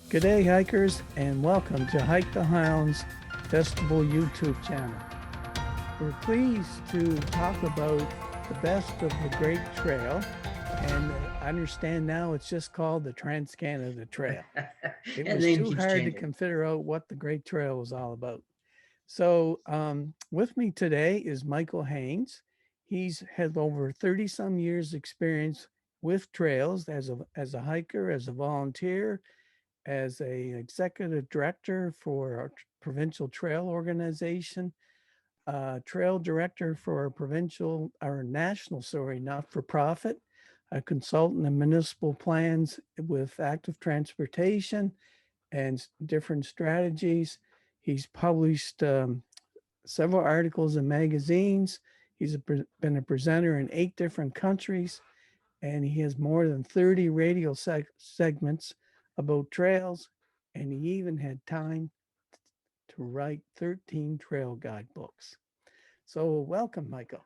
G'day hikers and welcome to Hike the Highlands Festival YouTube channel. We're pleased to talk about the best of the Great Trail, and I understand now it's just called the Trans-Canada Trail. It And was name too keeps hard to changing. figure out what the Great Trail was all about. So with me today is Michael Haynes. He's had over 30 some years experience with trails as a hiker, as a volunteer, as a executive director for our Provincial Trail Organization, trail director for a provincial or national, sorry, not for profit, a consultant in municipal plans with active transportation and different strategies. He's published several articles in magazines. He's been a presenter in 8 different countries, and he has more than 30 radio segments about trails, and he even had time to write 13 trail guidebooks. So welcome, Michael.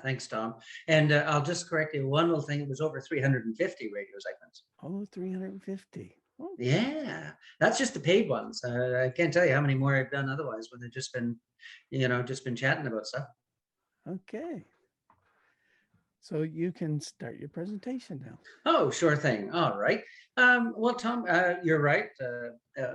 Thanks, Tom. And I'll just correct you one little thing. It was over 350 radio segments. Oh, 350. Oh, Yeah, that's just the paid ones. I can't tell you how many more I've done otherwise when they've just been, just been chatting about stuff. okay. So you can start your presentation now. Oh, sure thing. All right. Well, Tom, you're right.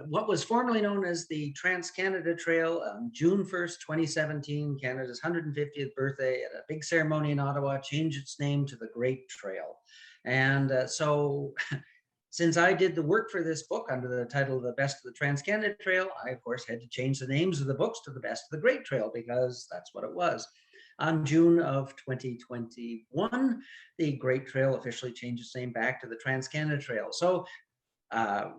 What was formerly known as the Trans-Canada Trail on June 1st, 2017, Canada's 150th birthday, at a big ceremony in Ottawa, changed its name to the Great Trail. And so since I did the work for this book under the title The Best of the Trans-Canada Trail, I, of course, had to change the names of the books to The Best of the Great Trail because that's what it was. On June of 2021, the Great Trail officially changed its name back to the Trans-Canada Trail. So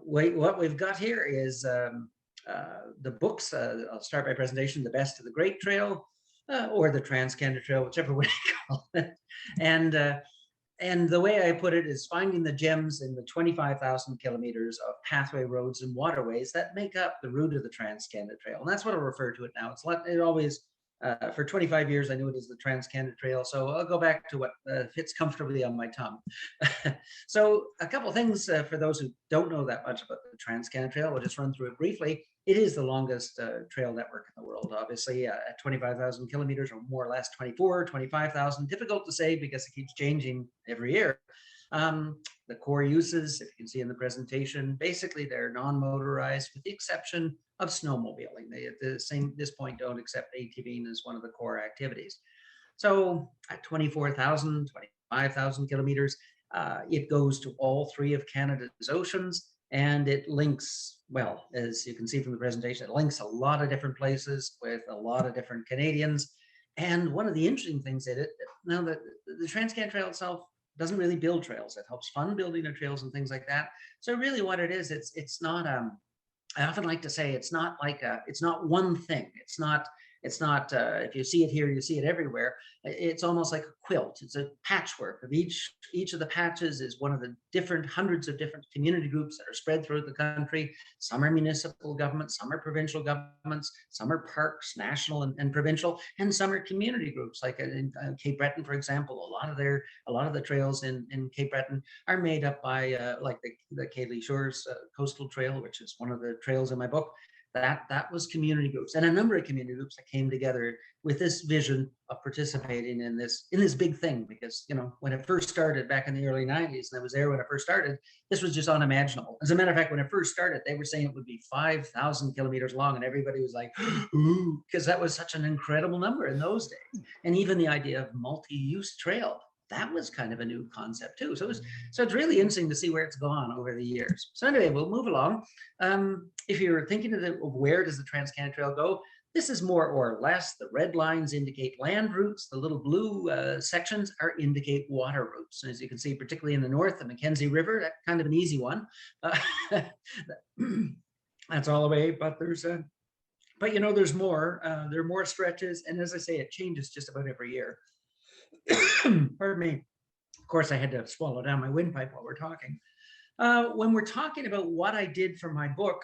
what we've got here is the books. I'll start my presentation, The Best of the Great Trail, or the Trans-Canada Trail, whichever way you call it. And the way I put it is finding the gems in the 25,000 kilometers of pathway roads and waterways that make up the route of the Trans-Canada Trail. And that's what I'll refer to it now. It always, for 25 years, I knew it as the Trans-Canada Trail. So I'll go back to what fits comfortably on my tongue. So a couple of things for those who don't know that much about the Trans-Canada Trail, we'll just run through it briefly. It is the longest trail network in the world, obviously, at 25,000 kilometers, or more or less 24, 25,000. Difficult to say because it keeps changing every year. The core uses, if you can see in the presentation, basically they're non-motorized with the exception of snowmobiling. They at this point don't accept ATVing as one of the core activities. So at 24,000, 25,000 kilometers, it goes to all 3 of Canada's oceans, and it links, well, as you can see from the presentation, it links a lot of different places with a lot of different Canadians. And one of the interesting things in it, now that the Trans-Canada Trail itself doesn't really build trails, it helps fund building the trails and things like that. So really what it is, it's not, I often like to say it's not one thing. It's not if you see it here, you see it everywhere. It's almost like a quilt. It's a patchwork of each of the patches is one of the hundreds of different community groups that are spread throughout the country. Some are municipal governments, some are provincial governments, some are parks, national and provincial, and some are community groups. Like in Cape Breton, for example, a lot of the trails in Cape Breton are made up by like the Cayley Shores Coastal Trail, which is one of the trails in my book. That was community groups, and a number of community groups that came together with this vision of participating in this big thing. Because when it first started back in the early 90s, and I was there when it first started, this was just unimaginable. As a matter of fact, when it first started, they were saying it would be 5,000 kilometers long, and everybody was like, ooh, because that was such an incredible number in those days. And even the idea of multi-use trail, that was kind of a new concept too. So it's really interesting to see where it's gone over the years. So anyway, we'll move along. If you're thinking of where does the Trans-Canada Trail go, this is more or less, the red lines indicate land routes. The little blue sections indicate water routes. And as you can see, particularly in the north, the Mackenzie River, that's kind of an easy one. That's all the way, but there's more. There are more stretches. And as I say, it changes just about every year. Pardon me. Of course, I had to swallow down my windpipe while we're talking. When we're talking about what I did for my book,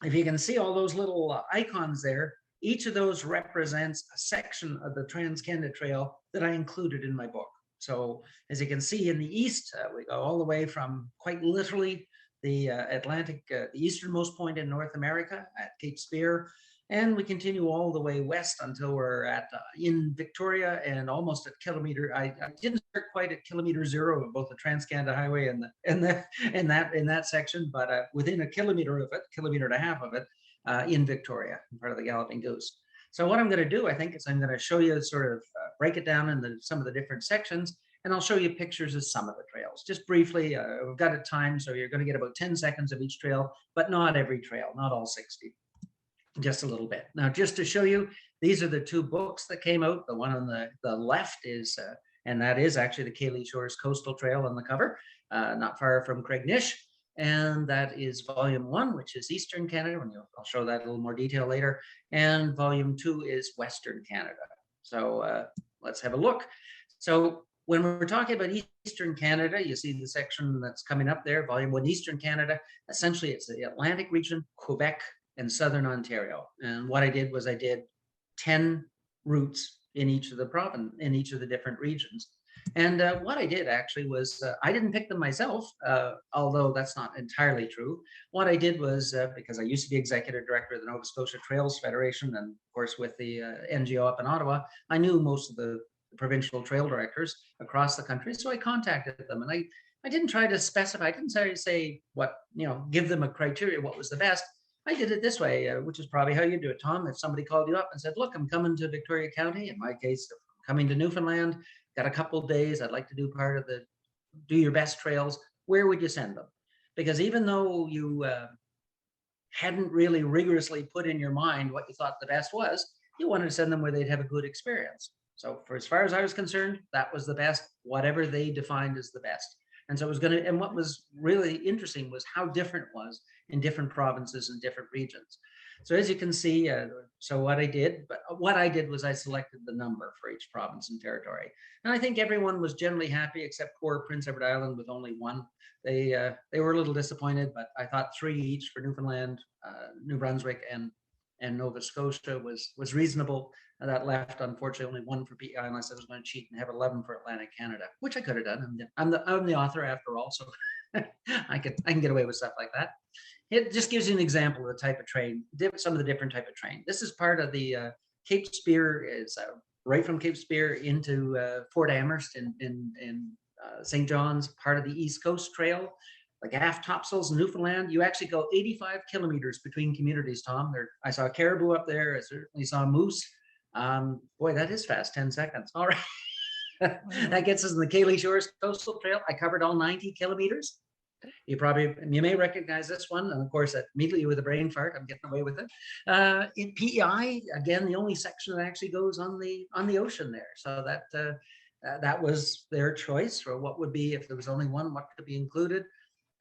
if you can see all those little icons there, each of those represents a section of the Trans-Canada Trail that I included in my book. So as you can see in the east, we go all the way from quite literally the the easternmost point in North America at Cape Spear. And we continue all the way west until we're at in Victoria and almost at kilometer. I didn't start quite at kilometer zero of both the Trans-Canada Highway and that section, but within a kilometer of it, kilometer and a half of it, in Victoria, part of the Galloping Goose. So what I'm going to do, I think, is I'm going to show you sort of break it down into some of the different sections, and I'll show you pictures of some of the trails. Just briefly, we've got it timed, so you're going to get about 10 seconds of each trail, but not every trail, not all 60. Just a little bit. Now, just to show you, these are the two books that came out. The one on the left is, and that is actually the Cayley Shores Coastal Trail on the cover, not far from Craignish. And that is volume 1, which is Eastern Canada. I'll show that in a little more detail later. And volume 2 is Western Canada. So let's have a look. So when we're talking about Eastern Canada, you see the section that's coming up there, volume 1, Eastern Canada. Essentially, it's the Atlantic region, Quebec, and Southern Ontario. And what I did was I did 10 routes in each of the different regions. And what I did actually was, I didn't pick them myself, although that's not entirely true. What I did was, because I used to be executive director of the Nova Scotia Trails Federation, and of course with the NGO up in Ottawa, I knew most of the provincial trail directors across the country. So I contacted them, and I didn't try to specify, I didn't say what, give them a criteria, what was the best. I did it this way, which is probably how you do it, Tom. If somebody called you up and said, look, I'm coming to Victoria County, in my case, coming to Newfoundland, got a couple of days, I'd like to do part of do your best trails, where would you send them? Because even though you hadn't really rigorously put in your mind what you thought the best was, you wanted to send them where they'd have a good experience. So for as far as I was concerned, that was the best, whatever they defined as the best. And so it was and what was really interesting was how different it was in different provinces and different regions. So as you can see, so what I did was I selected the number for each province and territory. And I think everyone was generally happy except poor Prince Edward Island with only 1. They were a little disappointed, but I thought 3 each for Newfoundland, New Brunswick, and Nova Scotia was reasonable. And that left, unfortunately, only 1 for PEI, unless I was going to cheat and have 11 for Atlantic Canada, which I could have done. I'm the author after all, so I can get away with stuff like that. It just gives you an example of the type of train, some of the different type of train. This is part of the Cape Spear, is right from Cape Spear into Fort Amherst in St. John's, part of the East Coast Trail. Like Gaff Topsails in Newfoundland, you actually go 85 kilometers between communities, Tom. I saw caribou up there. I certainly saw moose. Boy, that is fast, 10 seconds. All right. That gets us in the Cayley Shores Coastal Trail. I covered all 90 kilometers. You may recognize this one. And of course, immediately with a brain fart, I'm getting away with it. In PEI, again, the only section that actually goes on the ocean there. So that was their choice for what would be, if there was only one, what could be included.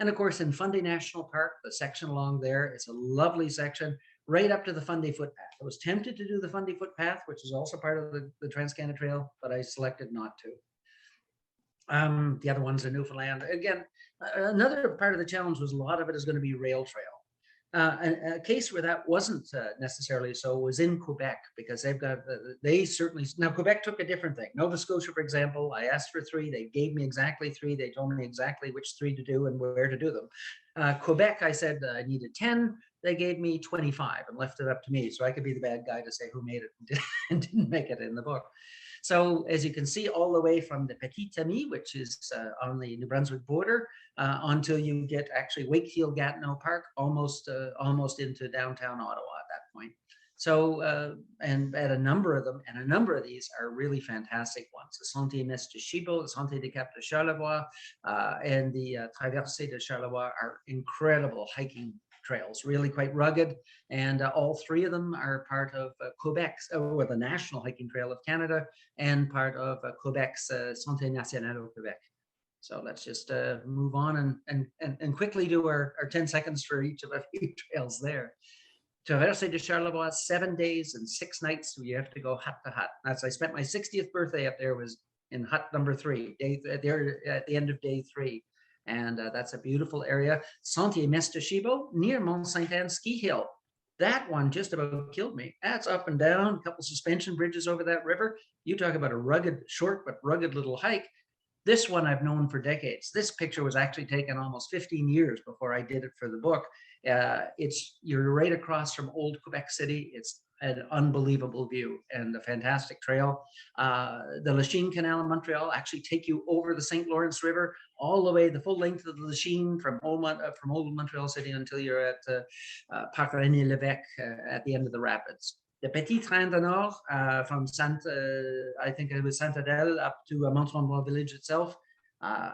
And of course, in Fundy National Park, the section along there, it's a lovely section right up to the Fundy Footpath. I was tempted to do the Fundy Footpath, which is also part of the Trans-Canada Trail, but I selected not to. The other ones in Newfoundland. Again, another part of the challenge was a lot of it is going to be rail trail. A case where that wasn't necessarily so was in Quebec, because they certainly, now Quebec took a different thing. Nova Scotia, for example, I asked for 3, they gave me exactly 3, they told me exactly which 3 to do and where to do them. Quebec, I said I needed 10, they gave me 25 and left it up to me, so I could be the bad guy to say who made it and didn't make it in the book. So as you can see, all the way from the Petite Amie, which is on the New Brunswick border, until you get actually Wakefield-Gatineau Park, almost into downtown Ottawa at that point. So, and at a number of them, and a number of these are really fantastic ones. The Sentier Messe de Chibo, the Sentier des Caps de Charlevoix, and the Traversée de Charlevoix are incredible hiking trails, really quite rugged. And all 3 of them are part of Quebec's, or the National Hiking Trail of Canada, and part of Quebec's Santé Nationale au Québec. So let's just move on and quickly do our 10 seconds for each of the few trails there. Traversée de Charlevoix, 7 days and 6 nights. So you have to go hut to hut. I spent my 60th birthday up there, was in hut number 3, there at the end of day 3. And that's a beautiful area. Sentier Messe de Chibo, near Mont Saint-Anne ski hill. That one just about killed me. That's up and down, a couple suspension bridges over that river. You talk about a rugged, short but rugged little hike. This one I've known for decades. This picture was actually taken almost 15 years before I did it for the book. You're right across from old Quebec City. It's an unbelievable view and a fantastic trail. The Lachine Canal in Montreal actually take you over the St. Lawrence River all the way the full length of the Lachine from old Montreal City until you're at Parc René Lévesque at the end of the rapids. The Petit Train du Nord from I think it was Sainte Adèle up to Mont Tremblant village itself.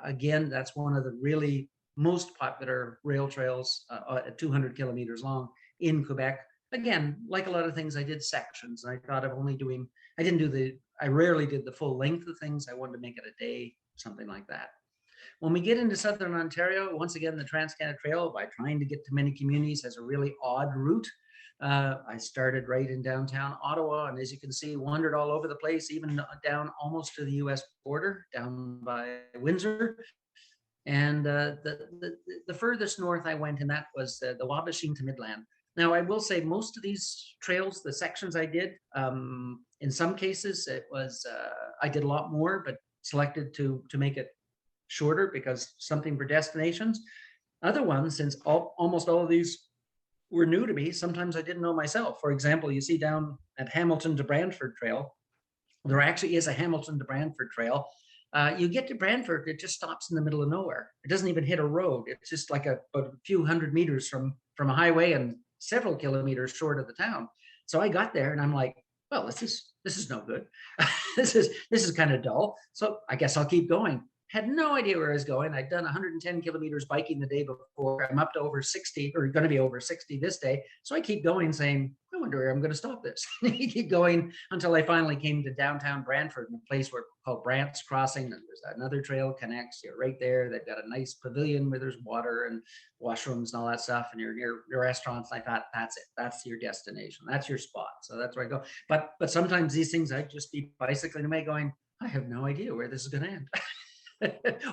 Again, that's one of the really most popular rail trails at 200 kilometers long in Quebec. Again, like a lot of things, I did sections. I thought of only doing, I rarely did the full length of things. I wanted to make it a day, something like that. When we get into Southern Ontario, once again, the Trans-Canada Trail, by trying to get to many communities, has a really odd route. I started right in downtown Ottawa, and as you can see, wandered all over the place, even down almost to the US border, down by Windsor. And the furthest north I went, and that was the Wabashing to Midland. Now, I will say most of these trails, the sections I did, in some cases, it was, I did a lot more, but selected to make it shorter because something for destinations. Other ones, since almost all of these were new to me, sometimes I didn't know myself. For example, you see down at Hamilton to Brantford Trail, there actually is a Hamilton to Brantford Trail. You get to Brantford, it just stops in the middle of nowhere. It doesn't even hit a road. It's just like a few hundred meters from a highway and several kilometers short of the town. So I got there and I'm like, well, this is no good. this is kind of dull. So I guess I'll keep going. Had no idea where I was going. I'd done 110 kilometers biking the day before. I'm up to over 60, or going to be over 60 this day. So I keep going saying, I wonder where I'm going to stop this. You keep going until I finally came to downtown Brantford, in a place called Brant's Crossing. And there's another trail connects. You're right there. They've got a nice pavilion where there's water and washrooms and all that stuff. And you're near your restaurants. I thought, that's it. That's your destination. That's your spot. So that's where I go. But sometimes these things, I'd just be bicycling away going, I have no idea where this is going to end.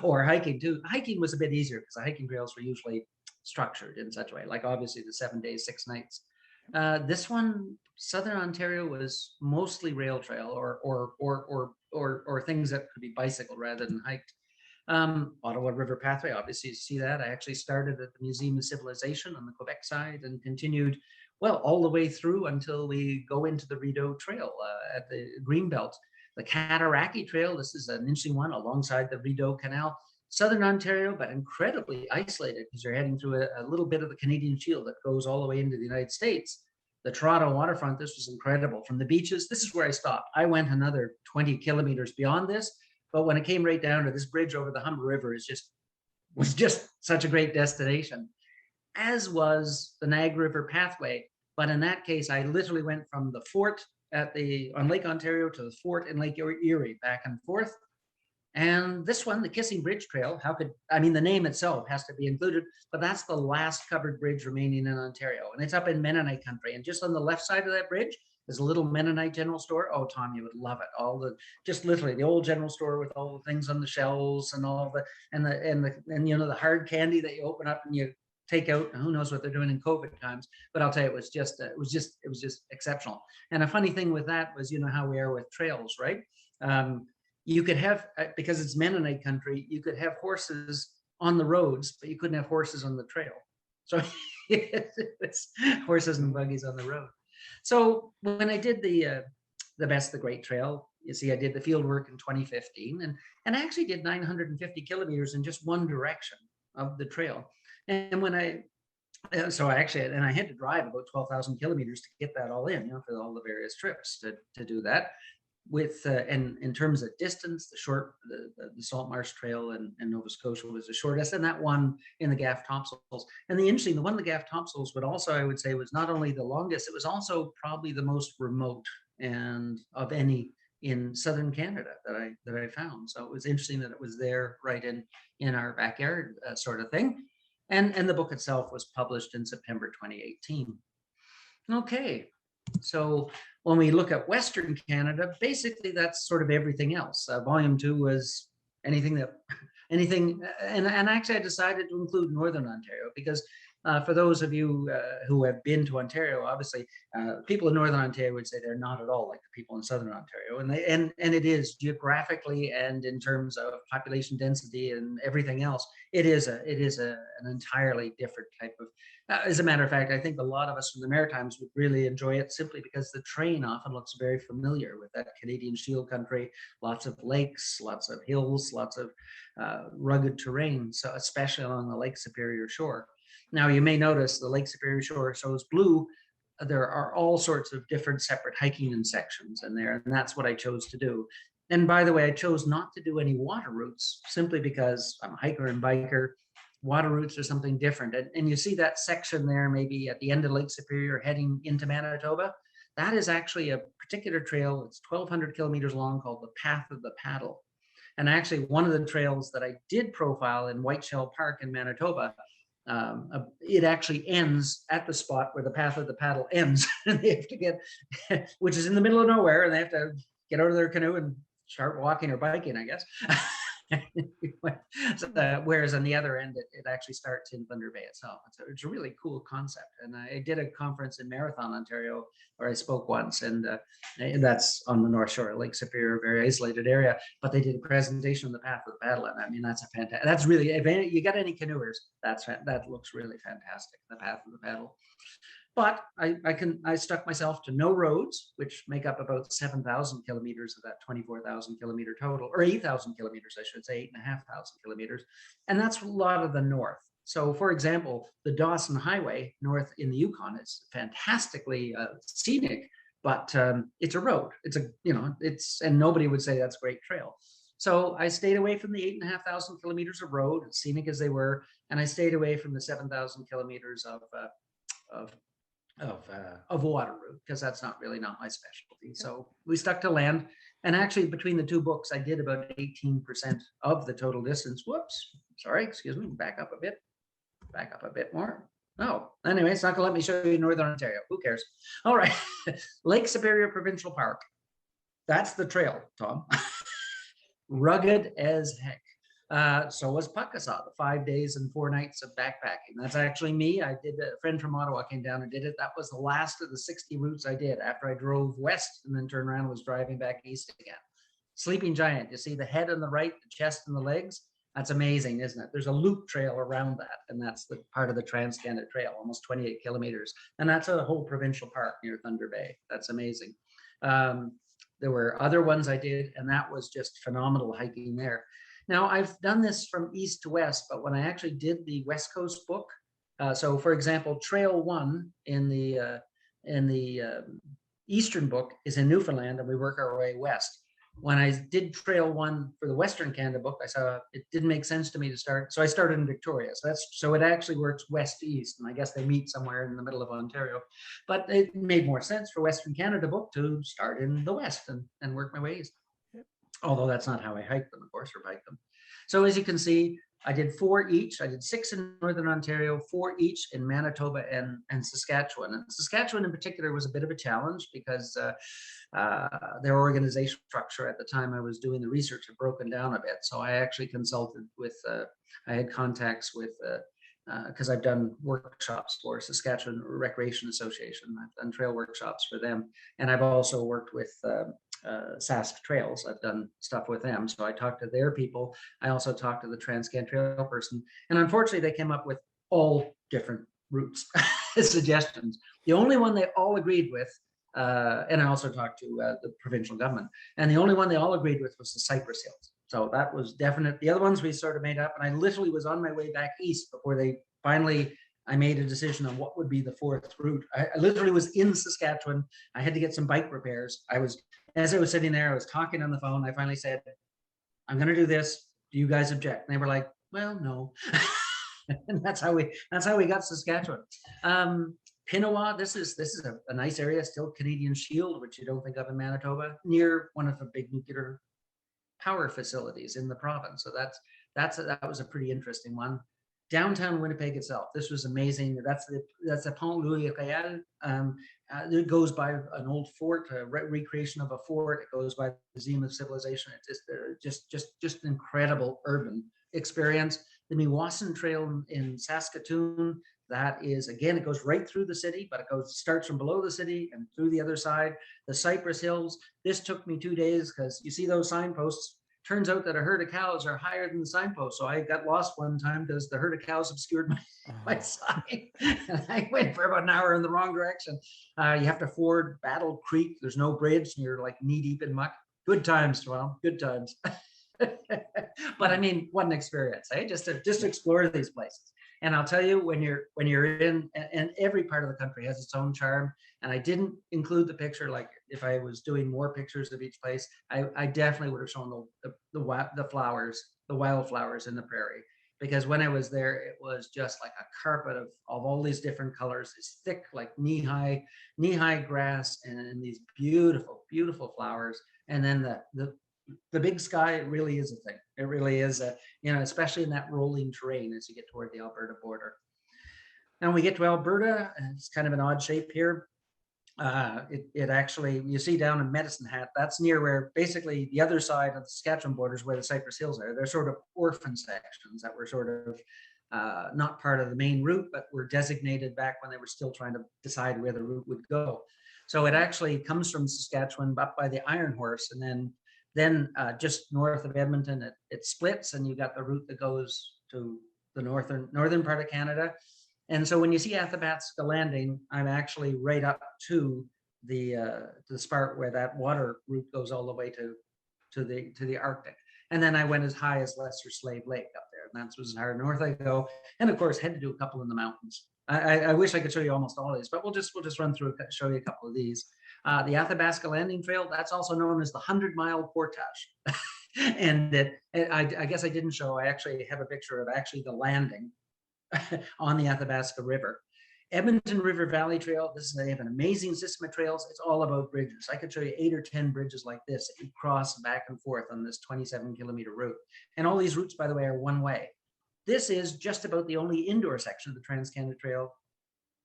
Or hiking too. Hiking was a bit easier because the hiking trails were usually structured in such a way, like obviously the 7 days, 6 nights. This one, Southern Ontario, was mostly rail trail or things that could be bicycle rather than hiked. Ottawa River Pathway, obviously you see that. I actually started at the Museum of Civilization on the Quebec side and continued, well, all the way through until we go into the Rideau Trail at the Greenbelt. The Cataraqui Trail, this is an interesting one alongside the Rideau Canal. Southern Ontario, but incredibly isolated because you're heading through a little bit of the Canadian Shield that goes all the way into the United States. The Toronto waterfront, this was incredible. From the beaches, this is where I stopped. I went another 20 kilometers beyond this, but when it came right down to this bridge over the Humber River, was just such a great destination, as was the Niagara River Pathway. But in that case, I literally went from the fort on Lake Ontario to the fort in Lake Erie, back and forth. And this one, the Kissing Bridge Trail, the name itself has to be included, but that's the last covered bridge remaining in Ontario. And it's up in Mennonite country. And just on the left side of that bridge, there's a little Mennonite general store. Oh, Tom, you would love it. Just literally the old general store with all the things on the shelves and all the hard candy that you open up and you take out. Who knows what they're doing in COVID times, but I'll tell you, it was just exceptional. And a funny thing with that was, how we are with trails, right? You could have, because it's Mennonite country, you could have horses on the roads, but you couldn't have horses on the trail. So it's horses and buggies on the road. So when I did the Best the Great Trail, you see, I did the field work in 2015 and I actually did 950 kilometers in just one direction of the trail. And when I had to drive about 12,000 kilometers to get that all in, for all the various trips to do that. With and in terms of distance, the Salt Marsh Trail in Nova Scotia was the shortest, and that one in the Gaff Topsails. And the one in the Gaff Topsails would also, I would say, was not only the longest, it was also probably the most remote and of any in southern Canada that I found. So it was interesting that it was there right in our backyard, sort of thing. And the book itself was published in September 2018. Okay, so when we look at Western Canada, basically that's sort of everything else. Volume 2 was anything, and actually I decided to include Northern Ontario because For those of you who have been to Ontario, obviously, people in Northern Ontario would say they're not at all like the people in Southern Ontario, and it is geographically and in terms of population density and everything else. It is an entirely different type of. As a matter of fact, I think a lot of us from the Maritimes would really enjoy it simply because the terrain often looks very familiar with that Canadian Shield country. Lots of lakes, lots of hills, lots of rugged terrain. So especially along the Lake Superior shore. Now, you may notice the Lake Superior shore shows blue. There are all sorts of different separate hiking and sections in there, and that's what I chose to do. And by the way, I chose not to do any water routes simply because I'm a hiker and biker. Water routes are something different. And you see that section there, maybe at the end of Lake Superior heading into Manitoba. That is actually a particular trail. It's 1,200 kilometers long called the Path of the Paddle. And actually, one of the trails that I did profile in Whiteshell Park in Manitoba, it actually ends at the spot where the Path of the Paddle ends. And they have to get, which is in the middle of nowhere, and they have to get out of their canoe and start walking or biking, I guess. So, whereas on the other end, it actually starts in Thunder Bay itself. It's a really cool concept. And I did a conference in Marathon, Ontario, where I spoke once, and that's on the North Shore, Lake Superior, a very isolated area. But they did a presentation on the Path of the Paddle, and I mean that's a fantastic. That's really, if you got any canoers, that looks really fantastic. The Path of the Paddle. But I stuck myself to no roads, which make up about 7,000 kilometers of that 24,000 kilometer total, or 8,000 kilometers, I should say, 8,500 kilometers. And that's a lot of the north. So for example, the Dawson Highway north in the Yukon is fantastically scenic, but it's a road. And nobody would say that's a great trail. So I stayed away from the 8,500 kilometers of road, as scenic as they were, and I stayed away from the 7,000 kilometers of water route, because that's not my specialty. So we stuck to land. And actually, between the two books, I did about 18% of the total distance. Whoops, sorry, excuse me, back up a bit more. Oh, anyway, it's not gonna let me show you Northern Ontario. Who cares? All right, Lake Superior Provincial Park. That's the trail, Tom. Rugged as heck. So was Pukassaw, the 5 days and 4 nights of backpacking. That's actually me. I did, a friend from Ottawa came down and did it. That was the last of the 60 routes I did after I drove west and then turned around and was driving back east again. Sleeping Giant, you see the head on the right, the chest and the legs. That's amazing, isn't it? There's a loop trail around that, and that's the part of the Trans-Canada Trail, almost 28 kilometers. And that's a whole provincial park near Thunder Bay. That's amazing. There were other ones I did, and that was just phenomenal hiking there. Now, I've done this from east to west, but when I actually did the West Coast book, so for example, Trail 1 in the Eastern book is in Newfoundland, and we work our way west. When I did Trail 1 for the Western Canada book, I saw it didn't make sense to me to start, so I started in Victoria. So it actually works west to east, and I guess they meet somewhere in the middle of Ontario. But it made more sense for Western Canada book to start in the west and work my way east. Although that's not how I hike them, of course, or bike them. So as you can see, I did 4 each. I did 6 in Northern Ontario, 4 each in Manitoba and Saskatchewan. And Saskatchewan in particular was a bit of a challenge because their organizational structure at the time I was doing the research had broken down a bit. So I actually consulted with, I had contacts with, because I've done workshops for Saskatchewan Recreation Association. I've done trail workshops for them. And I've also worked with Sask Trails. I've done stuff with them. So I talked to their people. I also talked to the Trans-Canada Trail person. And unfortunately, they came up with all different routes, suggestions. The only one they all agreed with, and I also talked to the provincial government, and the only one they all agreed with was the Cypress Hills. So that was definite. The other ones we sort of made up, and I literally was on my way back east before they finally, I made a decision on what would be the 4th route. I literally was in Saskatchewan. I had to get some bike repairs. As I was sitting there, I was talking on the phone. I finally said, I'm going to do this. Do you guys object? And they were like, well, no. And that's how we got Saskatchewan. Pinawa, this is a nice area, still Canadian Shield, which you don't think of in Manitoba, near one of the big nuclear power facilities in the province. So that was a pretty interesting one. Downtown Winnipeg itself, this was amazing. That's the Pont Louis Réal. It goes by an old fort, a recreation of a fort. It goes by the Museum of Civilization. It's just incredible urban experience. The Meewasin Trail in Saskatoon, That is, again, it goes right through the city, but starts from below the city and through the other side. The Cypress Hills. This took me 2 days because you see those signposts. Turns out that a herd of cows are higher than the signpost. So I got lost one time because the herd of cows obscured my Oh, sign. And I went for about an hour in the wrong direction. You have to ford Battle Creek. There's no bridge, and you're like knee deep in muck. Good times, Tom. Good times. But I mean, what an experience, eh? Just to explore these places. And I'll tell you, when you're in, and every part of the country has its own charm. And I didn't include the picture. Like if I was doing more pictures of each place, I definitely would have shown the flowers, the wildflowers in the prairie. Because when I was there, it was just like a carpet of all these different colors. It's thick, like knee high grass, and these beautiful, beautiful flowers. And then the big sky, it really is a thing. It really is especially in that rolling terrain as you get toward the Alberta border. Now we get to Alberta, and it's kind of an odd shape here. It actually, you see down in Medicine Hat, that's near where basically the other side of the Saskatchewan borders where the Cypress Hills are. They're sort of orphan sections that were sort of not part of the main route, but were designated back when they were still trying to decide where the route would go. So it actually comes from Saskatchewan up by the Iron Horse, and then just north of Edmonton, it splits, and you got the route that goes to the northern part of Canada. And so when you see Athabasca Landing, I'm actually right up to the spot where that water route goes all the way to the Arctic. And then I went as high as Lesser Slave Lake up there, and that's as far north I go. And of course, had to do a couple in the mountains. I wish I could show you almost all of these, but we'll just run through show you a couple of these. The Athabasca Landing Trail, that's also known as the 100-mile portage. And I guess I didn't show. I actually have a picture of actually the landing on the Athabasca River. Edmonton River Valley Trail, they have an amazing system of trails. It's all about bridges. I could show you 8 or 10 bridges like this that you cross back and forth on this 27-kilometer route. And all these routes, by the way, are one way. This is just about the only indoor section of the Trans-Canada Trail.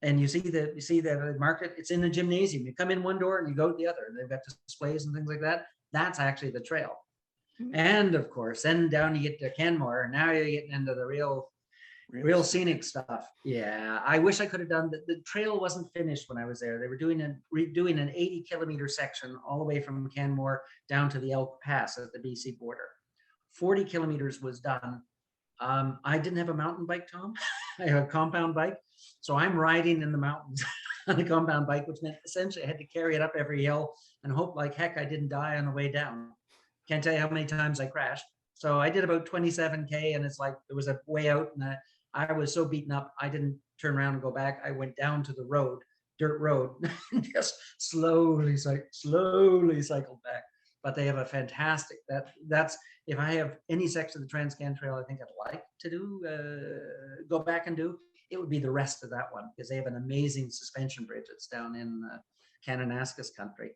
And you see the market, it's in the gymnasium. You come in one door and you go to the other. They've got displays and things like that. That's actually the trail. And of course, then down you get to Canmore. Now you're getting into the real scenic stuff. Yeah, I wish I could have done the trail wasn't finished when I was there. They were doing an 80-kilometer section all the way from Canmore down to the Elk Pass at the BC border. 40 kilometers was done. I didn't have a mountain bike, Tom. I have a compound bike. So I'm riding in the mountains on a compound bike, which meant essentially I had to carry it up every hill and hope like heck I didn't die on the way down. Can't tell you how many times I crashed. So I did about 27K, and it's like there was a way out, and I was so beaten up, I didn't turn around and go back. I went down to the road, dirt road, and just slowly cycled back. But they have a fantastic, that's, if I have any section of the Trans-Can Trail I think I'd like to do, go back and do, it would be the rest of that one, because they have an amazing suspension bridge that's down in Kananaskis country.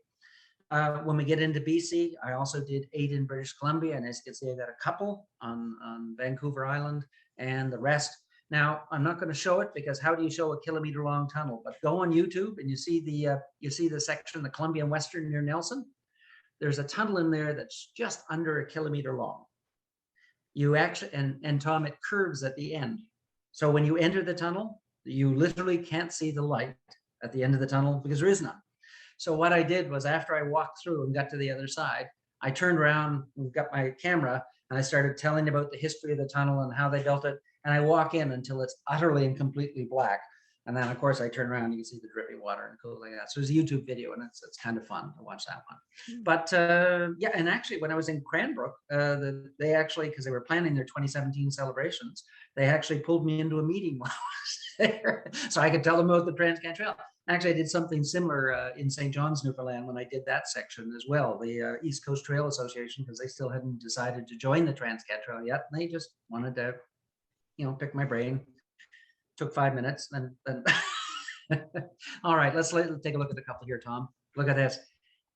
When we get into BC, I also did 8 in British Columbia, and as you can see, I got a couple on Vancouver Island, and the rest. Now, I'm not going to show it because how do you show a kilometer-long tunnel? But go on YouTube and you see the section, the Columbia and Western near Nelson. There's a tunnel in there that's just under a kilometer long. You actually, and Tom, it curves at the end. So when you enter the tunnel, you literally can't see the light at the end of the tunnel because there is none. So what I did was after I walked through and got to the other side, I turned around and got my camera and I started telling about the history of the tunnel and how they built it. And I walk in until it's utterly and completely black. And then of course I turn around and you can see the dripping water and cool like that. So it's a YouTube video, and it's kind of fun to watch that one. But yeah, and actually when I was in Cranbrook, they actually, because they were planning their 2017 celebrations, they actually pulled me into a meeting while I was there so I could tell them about the Trans-Can Trail. Actually, I did something similar in St. John's, Newfoundland, when I did that section as well, the East Coast Trail Association, because they still hadn't decided to join the Trans-Can Trail yet. And they just wanted to, pick my brain. Took 5 minutes, then all right, let's take a look at a couple here, Tom. Look at this.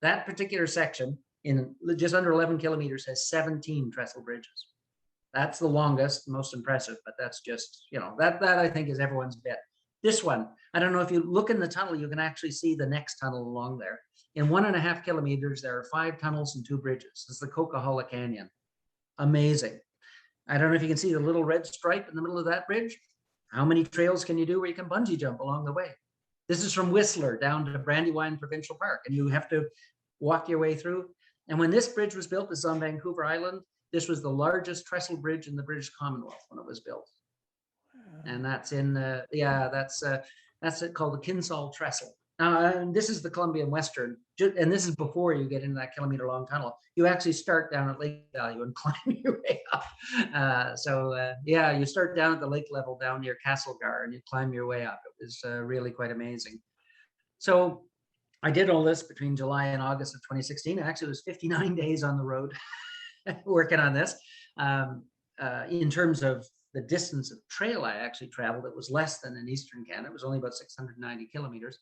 That particular section in just under 11 kilometers has 17 trestle bridges. That's the longest, most impressive, but that's just, that I think is everyone's bet. This one, I don't know if you look in the tunnel, you can actually see the next tunnel along there. In 1.5 kilometers, there are 5 tunnels and 2 bridges. It's the Coquihalla Canyon. Amazing. I don't know if you can see the little red stripe in the middle of that bridge. how many trails can you do where you can bungee jump along the way? This is from Whistler down to Brandywine Provincial Park, and you have to walk your way through. And when this bridge was built, this is on Vancouver Island, this was the largest trestle bridge in the British Commonwealth when it was built. And that's in, that's it called the Kinsall Trestle. And this is the Columbian Western, and this is before you get into that kilometer-long tunnel. You actually start down at Lake Value and climb your way up. Yeah, you start down at the lake level down near Castlegar, and you climb your way up. It was really quite amazing. So I did all this between July and August of 2016. Actually, it was 59 days on the road working on this. In terms of the distance of trail I actually traveled, it was less than in Eastern Canada. It was only about 690 kilometers.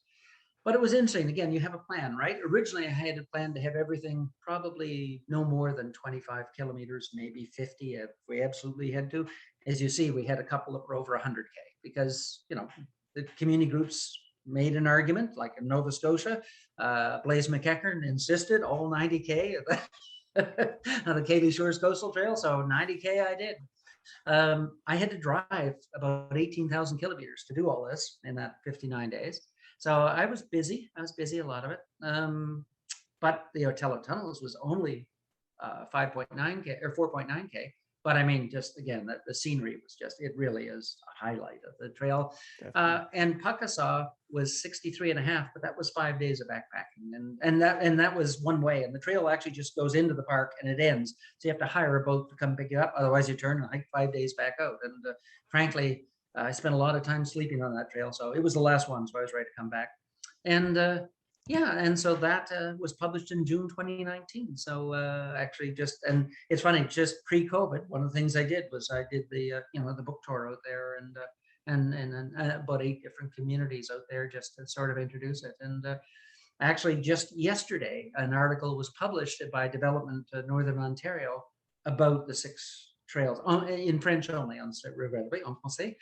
But it was interesting. Again, you have a plan, right? Originally, I had a plan to have everything probably no more than 25 kilometers, maybe 50 if we absolutely had to. As you see, we had a couple that were over 100K because, you know, the community groups made an argument, like in Nova Scotia. Blaise McEachern insisted all 90K of the Cayley Shores Coastal Trail. So 90K I did. I had to drive about 18,000 kilometers to do all this in that 59 days. So I was busy. A lot of it. But the Otello Tunnels was only 5.9K or 4.9K. But I mean, just again, the scenery was just, it really is a highlight of the trail. And Pukassaw was 63.5, but that was 5 days of backpacking. And that was one way. And the trail actually just goes into the park and it ends. So you have to hire a boat to come pick you up. Otherwise you turn and hike 5 days back out. And frankly, I spent a lot of time sleeping on that trail. So it was the last one. So I was ready to come back. And yeah, and so that was published in June 2019. So actually and it's funny, just pre-COVID, one of the things I did was I did the, the book tour out there and about 8 different communities out there just to sort of introduce it. And actually just yesterday, an article was published by Development Northern Ontario about the 6 trails in French only, en français,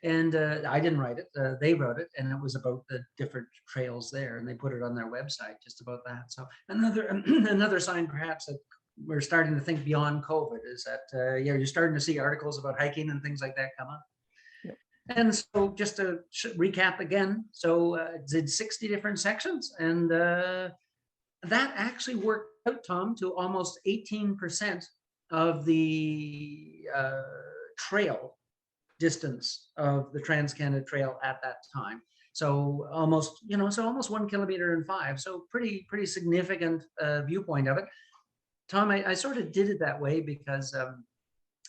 and I didn't write it. They wrote it, and it was about the different trails there, and they put it on their website just about that. So another sign, perhaps, that we're starting to think beyond COVID is that you're starting to see articles about hiking and things like that come up. Yep. And so, just to recap again, so did 60 different sections, and that actually worked out, Tom, to almost 18% of the trail distance of the Trans-Canada Trail at that time. So almost, almost 1 kilometer and 5. So pretty significant viewpoint of it. Tom, I sort of did it that way because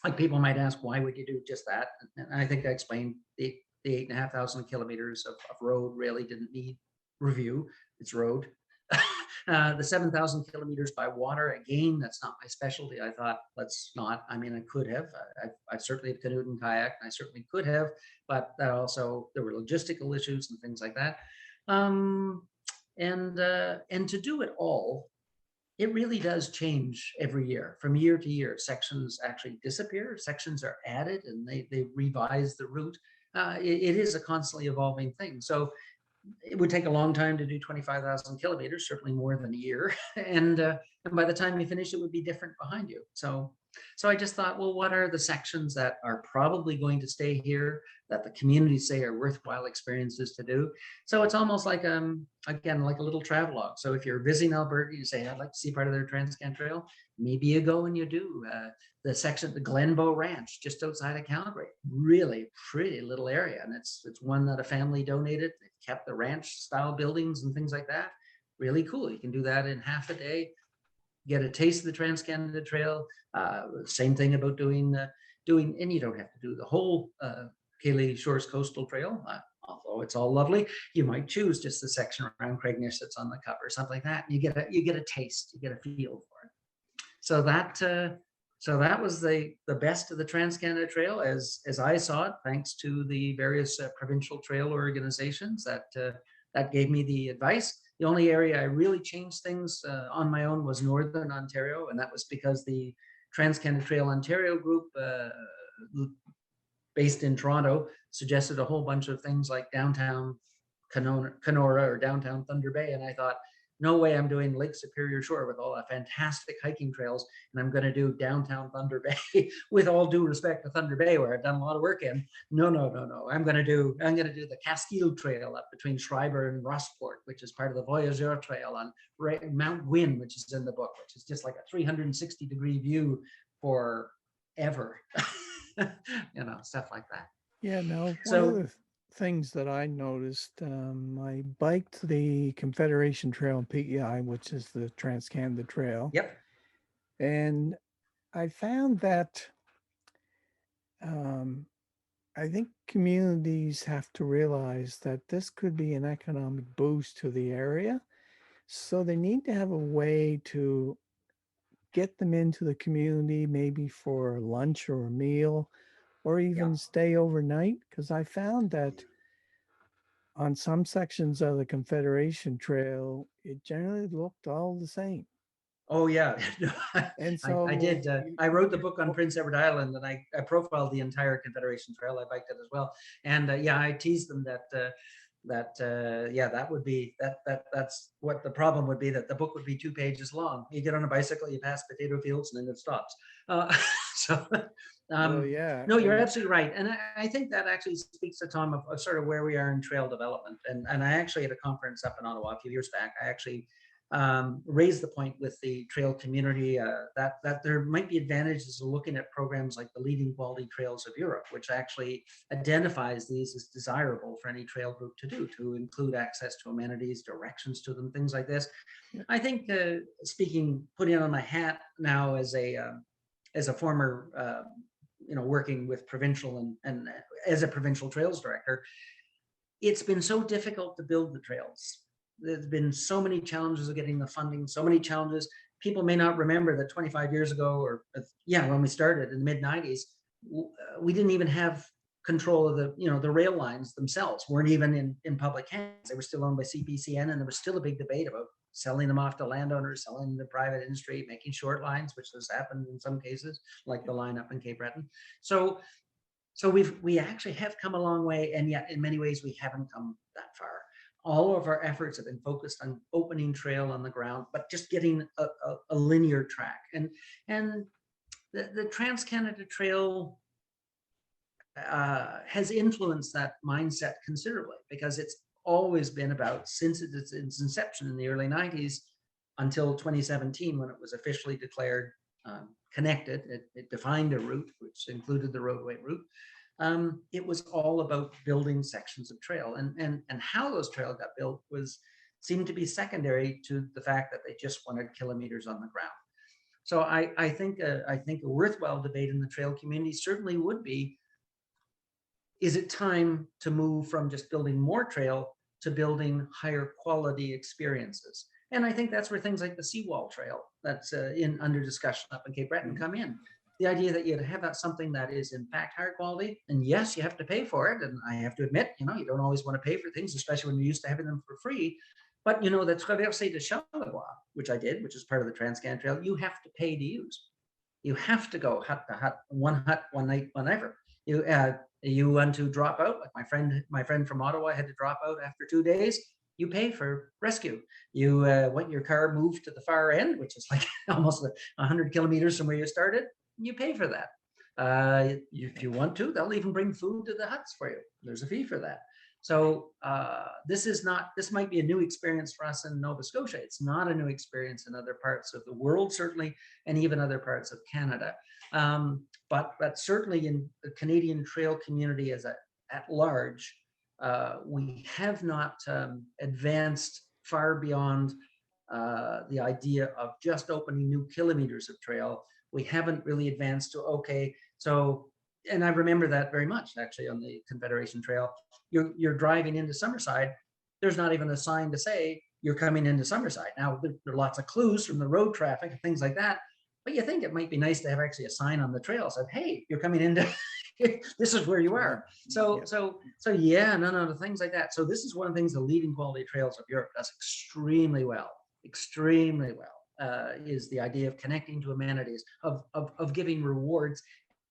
like people might ask, why would you do just that? And I think I explained the 8,500 kilometers of road really didn't need review. It's road. The 7,000 kilometers by water, again, that's not my specialty. I thought, let's not. I mean, I could have. I certainly have canoed and kayak, and I certainly could have, but that also, there were logistical issues and things like that. And to do it all, it really does change every year, from year to year. Sections actually disappear, sections are added, and they revise the route. It is a constantly evolving thing. So it would take a long time to do 25,000 kilometers, certainly more than a year. And by the time you finish, it would be different behind you. So I just thought, well, what are the sections that are probably going to stay here that the communities say are worthwhile experiences to do? So it's almost like, again, like a little travelogue. So if you're visiting Alberta, you say, I'd like to see part of their Trans-Can Trail. Maybe you go and you do. The section, the Glenbow Ranch, just outside of Calgary, really pretty little area. And it's one that a family donated. They kept the ranch style buildings and things like that. Really cool. You can do that in half a day, get a taste of the Trans-Canada Trail. Same thing about doing, and you don't have to do the whole Cayley Shores Coastal Trail, although it's all lovely. You might choose just the section around Craignish that's on the cover, something like that. You get a taste, you get a feel for it. So that was the best of the Trans-Canada Trail as I saw it, thanks to the various provincial trail organizations that gave me the advice. The only area I really changed things on my own was Northern Ontario, and that was because the Trans-Canada Trail Ontario group, based in Toronto, suggested a whole bunch of things like downtown Kenora or downtown Thunder Bay, and I thought, no way I'm doing Lake Superior Shore with all the fantastic hiking trails, and I'm going to do downtown Thunder Bay with all due respect to Thunder Bay, where I've done a lot of work in. No, no, no, no. I'm going to do the Cascade Trail up between Schreiber and Rossport, which is part of the Voyageur Trail on Mount Gwyn, which is in the book, which is just like a 360-degree view for ever. Stuff like that. Yeah, no, one of So, the things that I noticed, I biked the Confederation Trail in PEI, which is the Trans Canada Trail, yep. and I found that um, I think communities have to realize that this could be an economic boost to the area. So they need to have a way to get them into the community, maybe for lunch or a meal, or Yeah. even stay overnight. Because I found that on some sections of the Confederation Trail, it generally looked all the same. Oh yeah. And I so did. you, I you wrote the could, book on Prince Edward Island, and I profiled the entire Confederation Trail. I biked it as well, and yeah, I teased them that yeah, that would be that's what the problem would be, that the book would be 2 pages long. You get on a bicycle, you pass potato fields, and then it stops. Uh, so well, yeah. no, you're And absolutely right, and I think that actually speaks to Tom of sort of where we are in trail development. And I actually had a conference up in Ottawa a few years back. I actually raised the point with the trail community that there might be advantages of looking at programs like the Leading Quality Trails of Europe, which actually identifies these as desirable for any trail group to do, to include access to amenities, directions to them, things like this. yeah, I think, putting on my hat now as a former, working with provincial and as a provincial trails director, it's been so difficult to build the trails. There's been so many challenges of getting the funding, so many challenges. People may not remember that 25 years ago, or yeah, when we started in the mid 90s, we didn't even have control of the rail lines themselves, weren't even in public hands. They were still owned by CPCN, and there was still a big debate about selling them off to landowners, selling them to private industry, making short lines, which has happened in some cases, like the line up in Cape Breton. So we actually have come a long way, and yet in many ways we haven't come that far. All of our efforts have been focused on opening trail on the ground, but just getting a linear track. And the Trans Canada Trail has influenced that mindset considerably, because it's always been about, since its inception in the early 90s until 2017, when it was officially declared connected. It defined a route, which included the roadway route. It was all about building sections of trail, and how those trails got built seemed to be secondary to the fact that they just wanted kilometers on the ground. So I think a worthwhile debate in the trail community certainly would be: is it time to move from just building more trail to building higher quality experiences? And I think that's where things like the Seawall Trail, that's under discussion up in Cape Breton, come in. The idea that you have something that is in fact higher quality, and yes, you have to pay for it. And I have to admit, you don't always want to pay for things, especially when you're used to having them for free. But the Traversée de Charlevoix, which I did, which is part of the Trans-Canada Trail, you have to pay to use. You have to go hut to hut, one night, whenever. You want to drop out, like my friend from Ottawa had to drop out after 2 days. You pay for rescue. You want your car moved to the far end, which is like almost 100 kilometers from where you started. You pay for that. If you want to, they'll even bring food to the huts for you. There's a fee for that. So this might be a new experience for us in Nova Scotia. It's not a new experience in other parts of the world, certainly, and even other parts of Canada. But certainly in the Canadian trail community at large, we have not advanced far beyond the idea of just opening new kilometers of trail. We haven't really advanced to, okay, so, and I remember that very much actually on the Confederation Trail. You're driving into Summerside, there's not even a sign to say you're coming into Summerside. Now, there are lots of clues from the road traffic and things like that, but you think it might be nice to have actually a sign on the trail said, hey, you're coming into, this is where you are. So yeah, no, things like that. So this is one of the things the Leading Quality Trails of Europe does extremely well, is the idea of connecting to amenities, of giving rewards,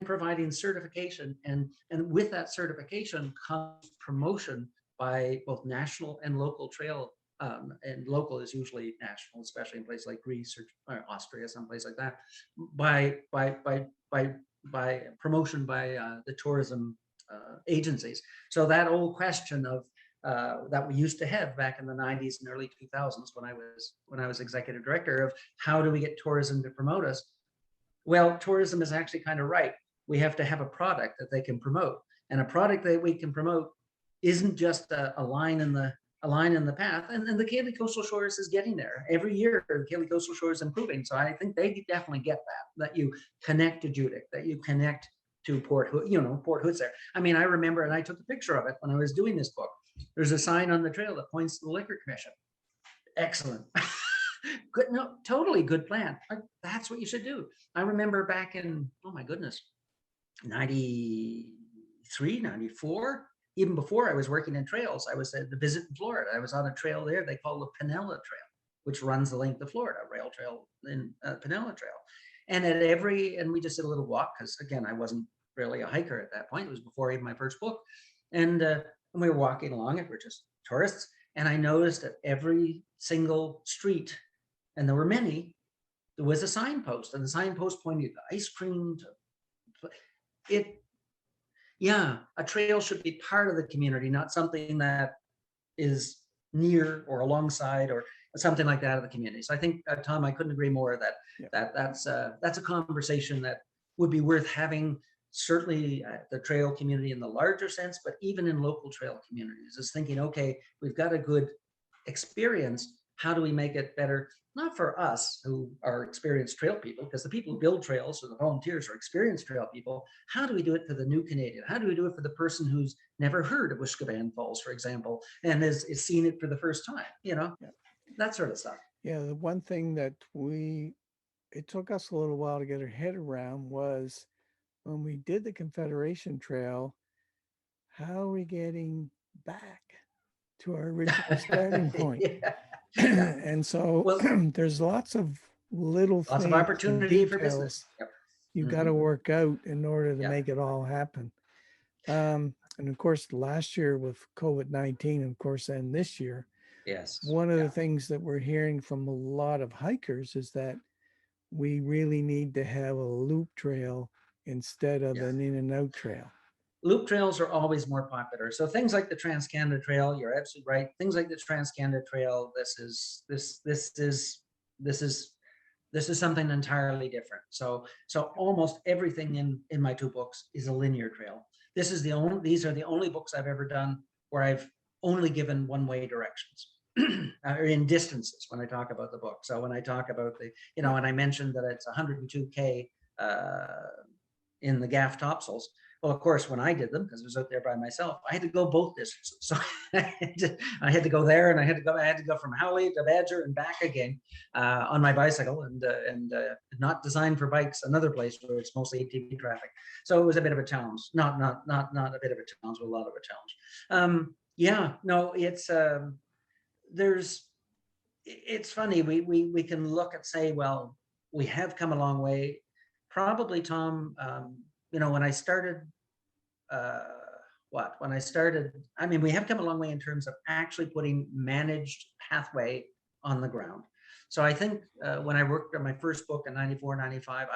and providing certification. And with that certification comes promotion by both national and local trail and local is usually national, especially in places like Greece or Austria, someplace like that, by by by by by promotion by the tourism agencies. So that old question of that we used to have back in the 90s and early 2000s when I was executive director of how do we get tourism to promote us? Well, tourism is actually kind of right. We have to have a product that they can promote, and a product that we can promote isn't just a line in the path. And the Cayley Coastal Shores is getting there every year. The Cayley Coastal Shores is improving, so I think they definitely get that you connect to Judic, that you connect to Port Hood. Port Hood's there. I mean, I remember, and I took a picture of it when I was doing this book. There's a sign on the trail that points to the Liquor Commission. Excellent. Good, no, totally good plan. That's what you should do. I remember back in, oh my goodness, 93, 94, even before I was working in trails, I was at the visit in Florida. I was on a trail there they call the Pinella Trail, which runs the length of Florida, rail trail in Pinella Trail. And we just did a little walk because, again, I wasn't really a hiker at that point. It was before even my first book. And we were walking along it. We're just tourists. And I noticed at every single street, and there were many, there was a signpost, and the signpost pointed to ice cream. A trail should be part of the community, not something that is near or alongside or something like that of the community. So I think, Tom, I couldn't agree more that that's a conversation that would be worth having, certainly the trail community in the larger sense, but even in local trail communities, is thinking, okay, we've got a good experience. How do we make it better? Not for us who are experienced trail people, because the people who build trails or the volunteers are experienced trail people. How do we do it for the new Canadian? How do we do it for the person who's never heard of Wiskaban Falls, for example, and is seeing it for the first time? That sort of stuff. Yeah, the one thing that it took us a little while to get our head around was when we did the Confederation Trail, how are we getting back to our original starting point? And so Well, there's lots of little lots things of and opportunity for details business. Yep. you got to work out in order to Yep. make it all happen. And of course, last year with COVID-19, of course, and this year, Yes. one of the things that we're hearing from a lot of hikers is that we really need to have a loop trail instead of an in and out trail. Loop trails are always more popular. So things like the Trans-Canada Trail, you're absolutely right. Things like the Trans-Canada Trail, this is something entirely different. So almost everything in my two books is a linear trail. These are the only books I've ever done where I've only given one-way directions. Or in distances when I talk about the book. So when I talk about and I mentioned that it's 102K in the Gaff Topsails. Well, of course, when I did them, because I was out there by myself, I had to go both distances. So I had to go there, and I had to go from Howley to Badger and back again on my bicycle, and not designed for bikes. Another place where it's mostly ATV traffic. So it was a bit of a challenge. Not a bit of a challenge, but a lot of a challenge. It's funny. We can look and say, well, we have come a long way. Probably, Tom. When I started, we have come a long way in terms of actually putting managed pathway on the ground. So I think when I worked on my first book in 94, 95,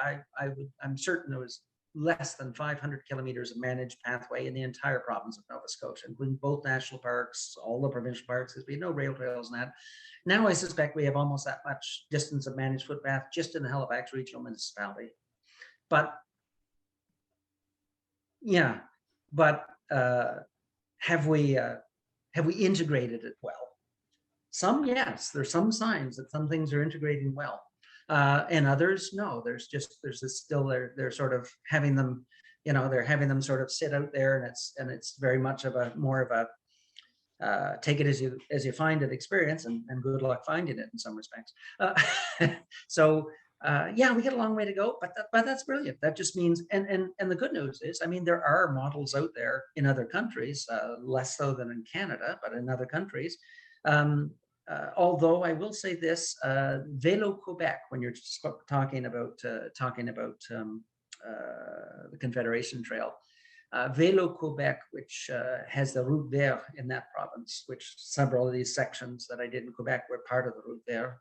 I'm certain there was less than 500 kilometers of managed pathway in the entire province of Nova Scotia, including both national parks, all the provincial parks, because we had no rail trails and that. Now I suspect we have almost that much distance of managed footpath just in the Halifax Regional Municipality. But have we integrated it well? Some, yes. There's some signs that some things are integrating well, and others, no. They're sort of having them, they're having them sort of sit out there, and it's very much of a more of a take it as you find it experience, and good luck finding it in some respects. We got a long way to go, but that's brilliant. That just means, and the good news is, there are models out there in other countries, less so than in Canada, but in other countries. Although I will say this, Vélo Quebec, when you're talking about the Confederation Trail, Vélo Quebec, which has the route vert in that province, which several of these sections that I did in Quebec were part of the route vert.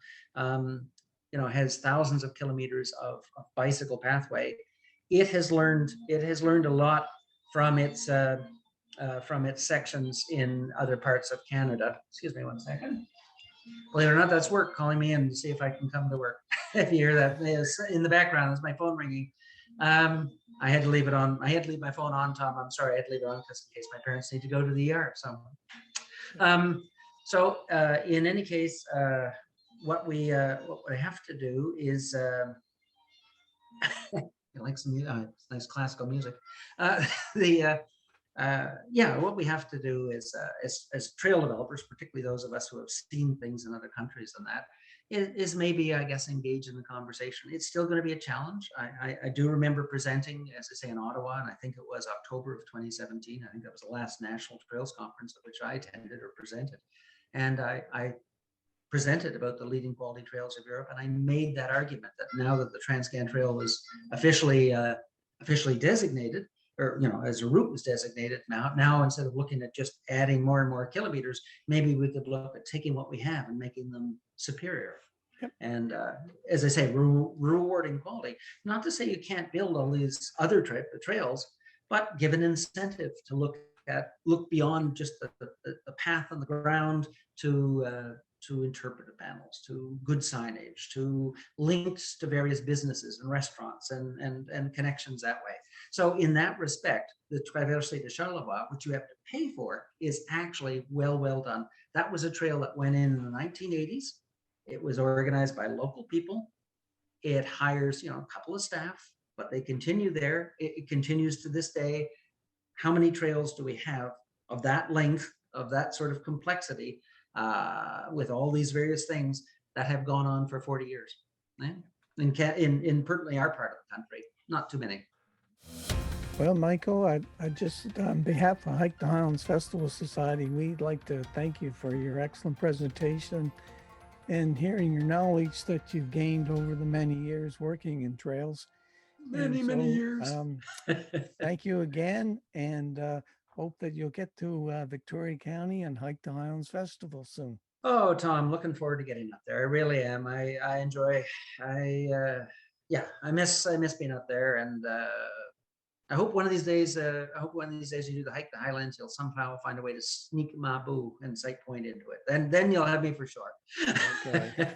Has thousands of kilometers of bicycle pathway. It has learned a lot from its sections in other parts of Canada. Excuse me one second. Believe it or not, that's work calling me in to see if I can come to work. If you hear that in the background, it's my phone ringing. I had to leave it on. I had to leave my phone on, Tom. I'm sorry, I had to leave it on because in case my parents need to go to the ER. In any case, what we have to do is like some nice classical music. What we have to do is, as trail developers, particularly those of us who have seen things in other countries than that, is maybe, I guess, engage in the conversation. It's still going to be a challenge. I do remember presenting, as I say, in Ottawa, and I think it was October of 2017. I think that was the last National Trails Conference at which I attended or presented. And I presented about the leading quality trails of Europe, and I made that argument that now that the Transcan Trail was officially designated, or as a route was designated, now instead of looking at just adding more and more kilometers, maybe we could look at taking what we have and making them superior. Yep. And as I say, rewarding quality. Not to say you can't build all these other trails, but give an incentive to look beyond just the path on the ground to interpretive panels, to good signage, to links to various businesses and restaurants and connections that way. So in that respect, the Traversée de Charlevoix, which you have to pay for, is actually well done. That was a trail that went in the 1980s. It was organized by local people. It hires, a couple of staff, but they continue there. It continues to this day. How many trails do we have of that length, of that sort of complexity, with all these various things that have gone on for 40 years? In particularly our part of the country, not too many. Well, Michael, I just, on behalf of Hike the Highlands Festival Society, we'd like to thank you for your excellent presentation and hearing your knowledge that you've gained over the many years working in trails. Many years. Thank you again, and hope that you'll get to Victoria County and Hike the Highlands Festival soon. Oh, Tom, looking forward to getting up there. I really am. I enjoy. I miss being up there, and I hope one of these days. You do the Hike the Highlands. You'll somehow find a way to sneak Mabu and Sight Point into it. Then you'll have me for sure. Okay.